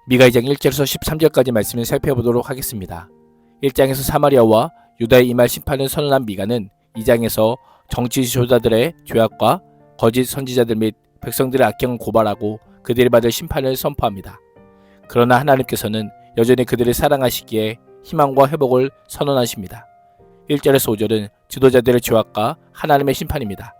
미가 2장 1절에서 13절까지 말씀을 살펴보도록 하겠습니다. 1장에서 사마리아와 유다에 임할 심판을 선언한 미가는 2장에서 정치 지도자들의 죄악과 거짓 선지자들 및 백성들의 악행을 고발하고 그들이 받을 심판을 선포합니다. 그러나 하나님께서는 여전히 그들을 사랑하시기에 희망과 회복을 선언하십니다. 1절에서 5절은 지도자들의 죄악과 하나님의 심판입니다.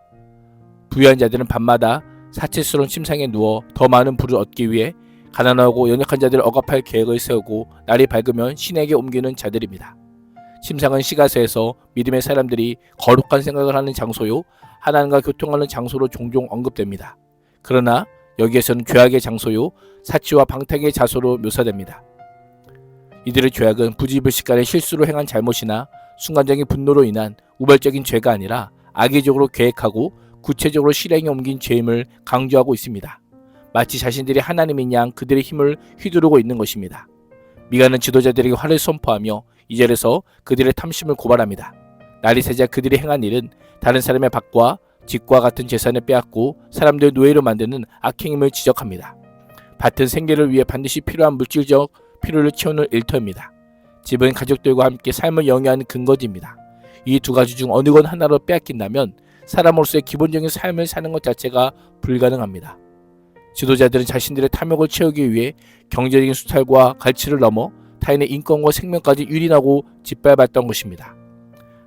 부유한 자들은 밤마다 사치스러운 침상에 누워 더 많은 부를 얻기 위해 가난하고 연약한 자들을 억압할 계획을 세우고 날이 밝으면 신에게 옮기는 자들입니다. 침상은 시가서에서 믿음의 사람들이 거룩한 생각을 하는 장소요 하나님과 교통하는 장소로 종종 언급됩니다. 그러나 여기에서는 죄악의 장소요 사치와 방탕의 자소로 묘사됩니다. 이들의 죄악은 부지불식간에 실수로 행한 잘못이나 순간적인 분노로 인한 우발적인 죄가 아니라 악의적으로 계획하고 구체적으로 실행에 옮긴 죄임을 강조하고 있습니다. 마치 자신들이 하나님인 양 그들의 힘을 휘두르고 있는 것입니다. 미가는 지도자들에게 화를 선포하며 2절에서 그들의 탐심을 고발합니다. 날이 새자 그들이 행한 일은 다른 사람의 밭과 집과 같은 재산을 빼앗고 사람들을 노예로 만드는 악행임을 지적합니다. 밭은 생계를 위해 반드시 필요한 물질적 필요를 채우는 일터입니다. 집은 가족들과 함께 삶을 영위하는 근거지입니다. 이 두 가지 중 어느 것 하나로 빼앗긴다면 사람으로서의 기본적인 삶을 사는 것 자체가 불가능합니다. 지도자들은 자신들의 탐욕을 채우기 위해 경제적인 수탈과 가치를 넘어 타인의 인권과 생명까지 유린하고 짓밟았던 것입니다.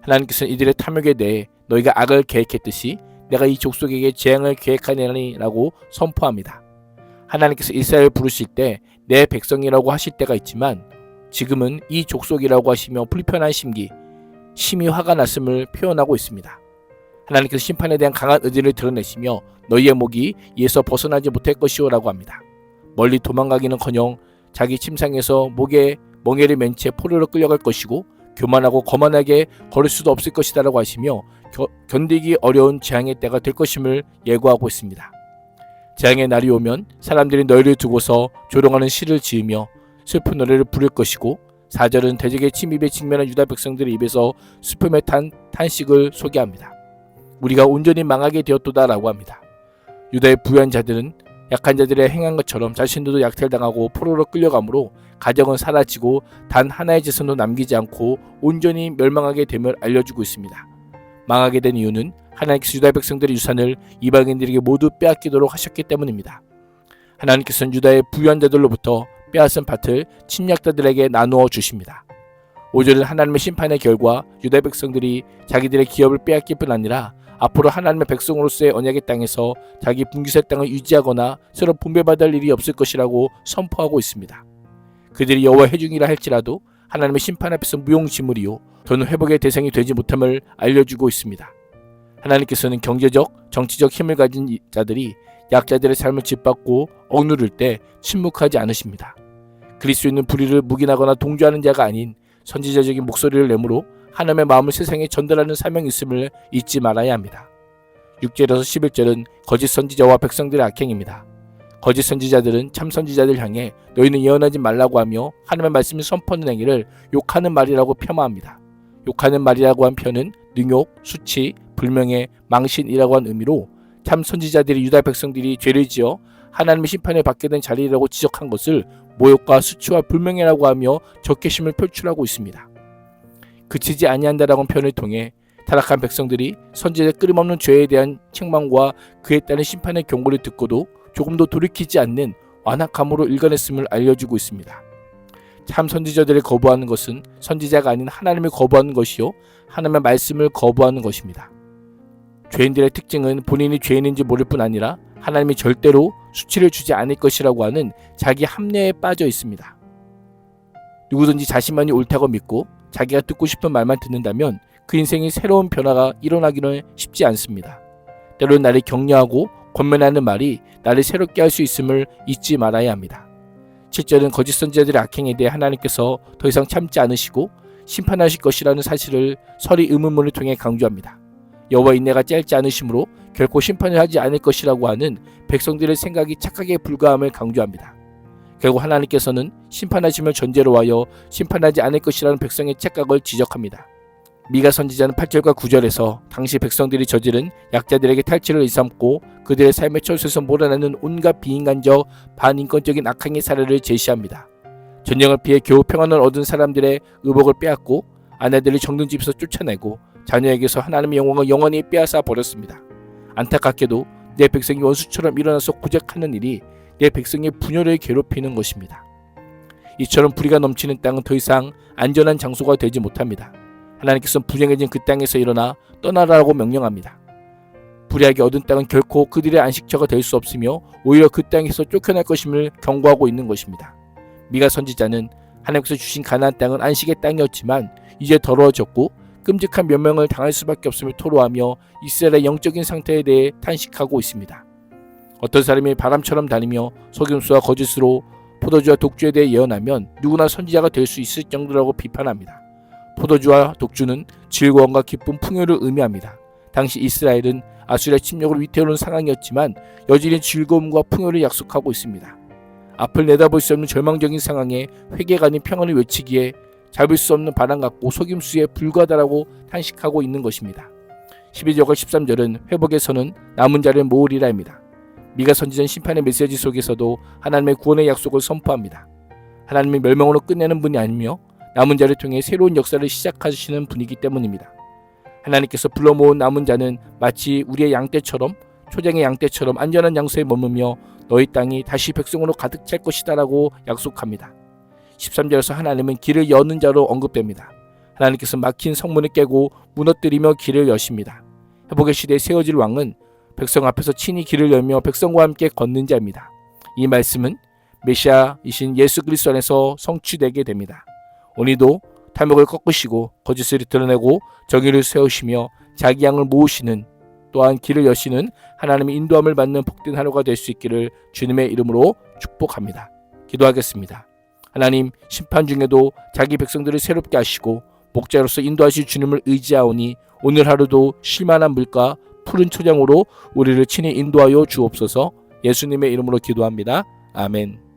하나님께서는 이들의 탐욕에 대해 너희가 악을 계획했듯이 내가 이 족속에게 재앙을 계획하느니 라고 선포합니다. 하나님께서 이스라엘을 부르실 때 내 백성이라고 하실 때가 있지만 지금은 이 족속이라고 하시며 불편한 심히 화가 났음을 표현하고 있습니다. 하나님께서 심판에 대한 강한 의지를 드러내시며 너희의 목이 이에서 벗어나지 못할 것이오 라고 합니다. 멀리 도망가기는커녕 자기 침상에서 목에 멍에를 맨 채 포로로 끌려갈 것이고 교만하고 거만하게 걸을 수도 없을 것이다 라고 하시며 견디기 어려운 재앙의 때가 될 것임을 예고하고 있습니다. 재앙의 날이 오면 사람들이 너희를 두고서 조롱하는 시를 지으며 슬픈 노래를 부를 것이고 4절은 대적의 침입에 직면한 유다 백성들의 입에서 슬픔의 탄식을 소개합니다. 우리가 온전히 망하게 되었도다 라고 합니다. 유다의 부유한 자들은 약한 자들의 행한 것처럼 자신들도 약탈당하고 포로로 끌려가므로 가정은 사라지고 단 하나의 재산도 남기지 않고 온전히 멸망하게 됨을 알려주고 있습니다. 망하게 된 이유는 하나님께서 유다 백성들의 유산을 이방인들에게 모두 빼앗기도록 하셨기 때문입니다. 하나님께서는 유다의 부유한 자들로부터 빼앗은 밭을 침략자들에게 나누어 주십니다. 5절은 하나님의 심판의 결과 유다 백성들이 자기들의 기업을 빼앗길 뿐 아니라 앞으로 하나님의 백성으로서의 언약의 땅에서 자기 분깃의 땅을 유지하거나 새로 분배받을 일이 없을 것이라고 선포하고 있습니다. 그들이 여호와의 회중이라 할지라도 하나님의 심판 앞에서 무용지물이요 더는 회복의 대상이 되지 못함을 알려주고 있습니다. 하나님께서는 경제적, 정치적 힘을 가진 자들이 약자들의 삶을 짓밟고 억누를 때 침묵하지 않으십니다. 그리스도인은 불의를 묵인하거나 동조하는 자가 아닌 선지자적인 목소리를 내므로 하나님의 마음을 세상에 전달하는 사명이 있음을 잊지 말아야 합니다. 6절에서 11절은 거짓 선지자와 백성들의 악행입니다. 거짓 선지자들은 참 선지자들 향해 너희는 예언하지 말라고 하며 하나님의 말씀을 선포하는 행위를 욕하는 말이라고 폄하합니다. 욕하는 말이라고 한 표현은 능욕, 수치, 불명예, 망신이라고 한 의미로 참 선지자들이 유다 백성들이 죄를 지어 하나님의 심판을 받게 된 자리라고 지적한 것을 모욕과 수치와 불명예라고 하며 적개심을 표출하고 있습니다. 그치지 아니한다라고 표현을 통해 타락한 백성들이 선지자의 끊임없는 죄에 대한 책망과 그에 따른 심판의 경고를 듣고도 조금도 돌이키지 않는 완악함으로 일관했음을 알려주고 있습니다. 참 선지자들을 거부하는 것은 선지자가 아닌 하나님을 거부하는 것이요 하나님의 말씀을 거부하는 것입니다. 죄인들의 특징은 본인이 죄인인지 모를 뿐 아니라 하나님이 절대로 수치를 주지 않을 것이라고 하는 자기 합리에 빠져 있습니다. 누구든지 자신만이 옳다고 믿고 자기가 듣고 싶은 말만 듣는다면 그 인생이 새로운 변화가 일어나기는 쉽지 않습니다. 때로는 나를 격려하고 권면하는 말이 나를 새롭게 할 수 있음을 잊지 말아야 합니다. 7절은 거짓 선지자들의 악행에 대해 하나님께서 더 이상 참지 않으시고 심판하실 것이라는 사실을 서리 의문문을 통해 강조합니다. 여호와 인내가 짧지 않으시므로 결코 심판을 하지 않을 것이라고 하는 백성들의 생각이 착각에 불과함을 강조합니다. 결국 하나님께서는 심판하심을 전제로 하여 심판하지 않을 것이라는 백성의 착각을 지적합니다. 미가 선지자는 8절과 9절에서 당시 백성들이 저지른 약자들에게 탈취를 일삼고 그들의 삶의 처소에서 몰아내는 온갖 비인간적 반인권적인 악행의 사례를 제시합니다. 전쟁을 피해 겨우 평안을 얻은 사람들의 의복을 빼앗고 아내들을 정든 집에서 쫓아내고 자녀에게서 하나님의 영광을 영원히 빼앗아 버렸습니다. 안타깝게도 내 백성이 원수처럼 일어나서 고작하는 일이 내 백성의 부녀를 괴롭히는 것입니다. 이처럼 불의가 넘치는 땅은 더 이상 안전한 장소가 되지 못합니다. 하나님께서는 부정해진 그 땅에서 일어나 떠나라고 명령합니다. 불의하게 얻은 땅은 결코 그들의 안식처가 될 수 없으며 오히려 그 땅에서 쫓겨날 것임을 경고하고 있는 것입니다. 미가 선지자는 하나님께서 주신 가나안 땅은 안식의 땅이었지만 이제 더러워졌고 끔찍한 멸망을 당할 수밖에 없음을 토로하며 이스라엘의 영적인 상태에 대해 탄식하고 있습니다. 어떤 사람이 바람처럼 다니며 속임수와 거짓으로 포도주와 독주에 대해 예언하면 누구나 선지자가 될 수 있을 정도라고 비판합니다. 포도주와 독주는 즐거움과 기쁨, 풍요를 의미합니다. 당시 이스라엘은 아수리아 침략으로 위태로운 상황이었지만 여전히 즐거움과 풍요를 약속하고 있습니다. 앞을 내다볼 수 없는 절망적인 상황에 회개가 아닌 평안을 외치기에 잡을 수 없는 바람 같고 속임수에 불과하다라고 탄식하고 있는 것입니다. 12절과 13절은 회복의 선은 남은 자를 모으리라입니다. 미가 선지자는 심판의 메시지 속에서도 하나님의 구원의 약속을 선포합니다. 하나님의 멸망으로 끝내는 분이 아니며 남은 자를 통해 새로운 역사를 시작하시는 분이기 때문입니다. 하나님께서 불러 모은 남은 자는 마치 우리의 양떼처럼 초장의 양떼처럼 안전한 장소에 머무며 너희 땅이 다시 백성으로 가득 찰 것이다 라고 약속합니다. 13절에서 하나님은 길을 여는 자로 언급됩니다. 하나님께서 막힌 성문을 깨고 무너뜨리며 길을 여십니다. 회복의 시대에 세워질 왕은 백성 앞에서 친히 길을 열며 백성과 함께 걷는 자입니다. 이 말씀은 메시아이신 예수 그리스도 안에서 성취되게 됩니다. 오늘도 탐욕을 꺾으시고 거짓을 드러내고 정의를 세우시며 자기 양을 모으시는 또한 길을 여시는 하나님의 인도함을 받는 복된 하루가 될 수 있기를 주님의 이름으로 축복합니다. 기도하겠습니다. 하나님, 심판 중에도 자기 백성들을 새롭게 하시고 목자로서 인도하실 주님을 의지하오니 오늘 하루도 쉴만한 물과 푸른 초장으로 우리를 친히 인도하여 주옵소서. 예수님의 이름으로 기도합니다. 아멘.